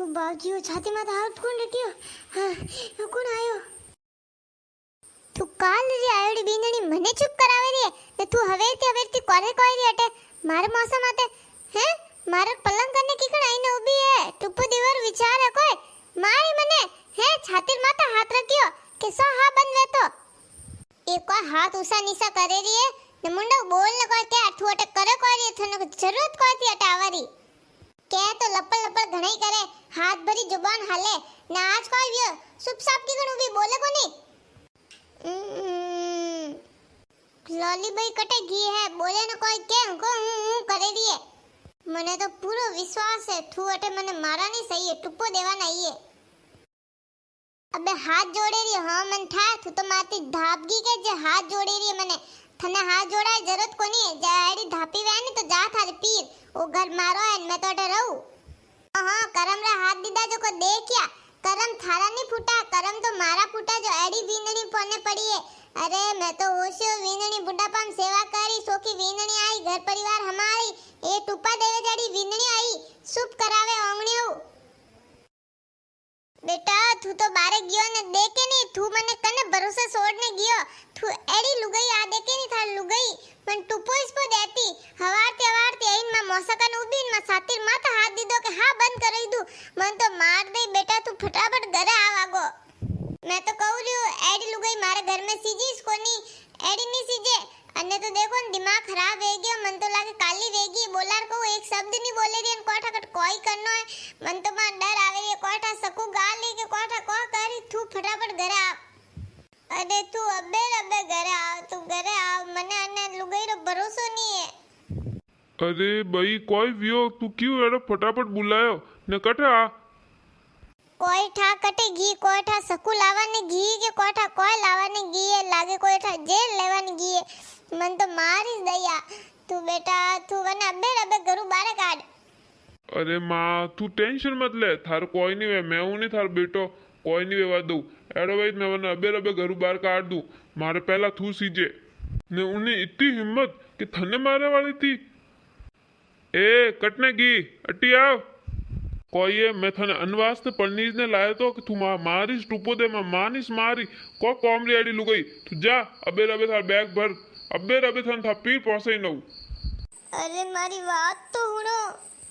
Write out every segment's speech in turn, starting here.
बावजी छाती में हाथ कौन रखियो? हाँ कौन आयो? तू काल रे आयोडी बींदणी मने चुप करावे रे ने तू हवेती कोरे कोई रे अटे मारे मौसम आते हैं मारे पलंग करने की कण आईने ऊभी है टुप्पो दीवार विचार है कोई मारी मने है छाती माथा हाथ रखियो के सो हा बनवे तो एक कोई हाथ ऊसा नीसा करे री है ने मुंडा बोल ने कोई के अठू अटे करे कोई रे थने जरूरत कोई थी अटे आवारी के तो लपड़ लपड़ घणाई करे हाथ भरी जुबान हाले ने आज कोई भी सुप साप की कण ऊभी बोले कोनी लॉली भाई कटे घी है बोले न कोई के को करे दी है मने तो पूरो विश्वास है तू अटे मने मारा नहीं सही है टुप्पो देवा नहीं है अबे हाथ जोड़े रही हां मन था तू तो मारती धापगी के जे हाथ जोड़े रही मने थने हाथ जोड़ा जरूरत कोनी है जाड़ी धापी वे नहीं तो जा थारे पीर ओ घर मारो है मैं तो अटे रहूं हां करम रा हाथ दीदा जो को देखया करम थारा नहीं फूटा करम तो मारा फूटा जो एडी वींदणी पने पड़ी है अरे मैं तो होशियो वींदणी बुढ़ापा में सेवा करी सोकी वींदणी आई घर परिवार हमारी ए टुप्पा देवे जड़ी वींदणी आई सुप करावे ओंगणियो बेटा तू तो बारे गयो ने देखे नहीं तू मने कने भरोसा छोड़ने गयो तू एडी लुगाई आ देखे नहीं थार लुगाई पण टुप्पो इसपो देती हवारते आइन में मोसकन उबीन में सातिर माथा हाथ दीदो के हां बंद कर दू मन तो मार दे बेटा तू फटाफट घरे आवागो मैं तो कहू रियो एडी लुगाई मारे घर में सीजीस कोनी एडी नहीं सीजे अन्ने तो देखो दिमाग खराब है गयो मन तो लागे काली वेगी बोलार को एक शब्द नहीं बोले रे कोठा कट कोई करनो है मन तो मां डर आवे रे कोठा सकू गाली के कोठा को करी तू फटाफट घरे आ अरे तू अबे घरे आ तू घरे आ मने अन्ने लुगाई रो भरोसा नहीं है अरे भाई कोई वियो तू क्यों एड़ो फटाफट बुलायो ने कटे आ कोई ठा कटे घी कोई ठा सकू लावाने घी के कोठा कोई लावाने घी है लागे कोई ठा जेल लेवाने घी है मन तो मारिस दया तू बेटा तू वने अबे घरू बारे काढ अरे मां तू टेंशन मत ले थार कोई नहीं वे मैं हूं नहीं थार बेटो कोई नहीं वेवा दू एड़ो भाई मैं वने अबे घरू बाहर काढ दू मारे पहला तू सीजे ने उन्हें इतनी हिम्मत कि थने मारने वाली थी ए कटने की अट्टी आओ कोई है मैं थने अनवास्ते पढ़नीज ने लाया तो कि तू मारिस टुप्पो दे मैं मानिस मारी को कॉमरी आड़ी लुगई तू जा अबे थार बैग भर अबे थन था पीर पहुंचे न अरे मारी बात तो हुनो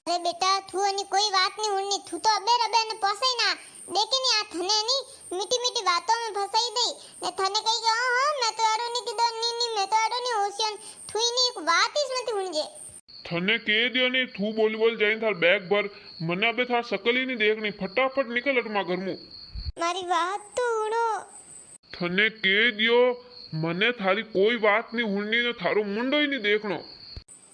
अरे बेटा तू अनि कोई बात नहीं हुनी तू तो अबे ने पहुंचे ना देखे नहीं आ थने नहीं मीठी बातों में फसाई दई ने थने कही के हां मैं तो आरो नहीं किदो नी मैं तो आरो नहीं होशियन थुई नहीं एक बात ही मत हुनजे थने के दियो नहीं तू बोल जाइन थार बैग भर मने अबे थार शकल ही नहीं देखनी फटाफट निकल अटमा घर मु मारी बात तो हुनो थने के दियो मने थारी कोई बात नहीं हुननी ने थारो मुंडो ही नहीं देखनो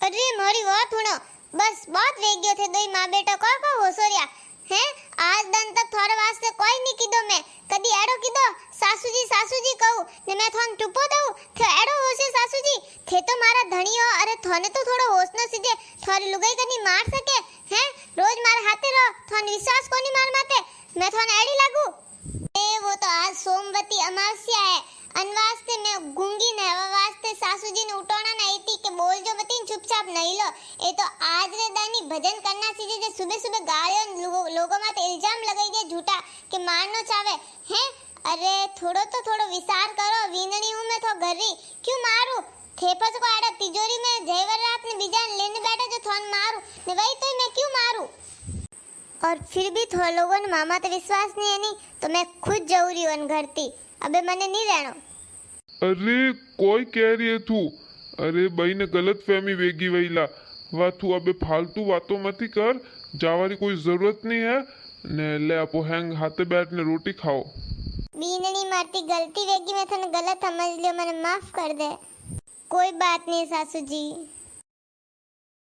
अरे मारी बात हुनो बस बहुत वेग गयो थे दोई मां बेटा को होसोरिया हैं आज दिन तक थोड़े वास्ते कोई नहीं किदो मैं कदी एड़ो किदो सासू जी कहू ने मैं थोन टुपो दऊ थे एड़ो होसे सासू जी थे तो मारा धणी हो अरे थोने तो थोड़ो होश न सीजे थारी लुगाई कनी मार सके हैं रोज मारे हाथे रहो थोन विश्वास कोनी मार माते मैं थोन एड़ी लागू ए वो तो आज सोमवती अमावस्या है अनवास्ते में गुंगी ने वास्ते सासू जी ने उठोना नहीं थी के बोल जो मतीन चुपचाप नहीं लो ए तो आज रे दानी भजन करना सीजे जे सुबह गायो लोगों माते इल्जाम लगाई दे झूठा के मारनो चाहे हैं अरे थोड़ो विचार करो वींदणी हूं मैं तो घरी क्यों मारू थेपस को आड़ा तिजोरी में जेवर रात ने बिजान लेने बैठा जो थोन मारू ने वही तो मैं क्यों मारू और फिर भी थोड़ा लोगों ने मामा ते विश्वास नहीं है नहीं तो मैं खुद जाऊँ रही हूँ घर थी अबे मने नहीं रहना अरे कोई कह रही है तू अरे भाई ने गलत फहमी वेगी वहीला वा तू अबे फालतू बातों मत ही कर जावारी कोई जरूरत नहीं है ने ले अपो हैंग हाथे बैठ ने रोटी खाओ बीननी मारती गलती वेगी मैं थने गलत समझ लियो मने माफ कर दे कोई बात नहीं सासू जी।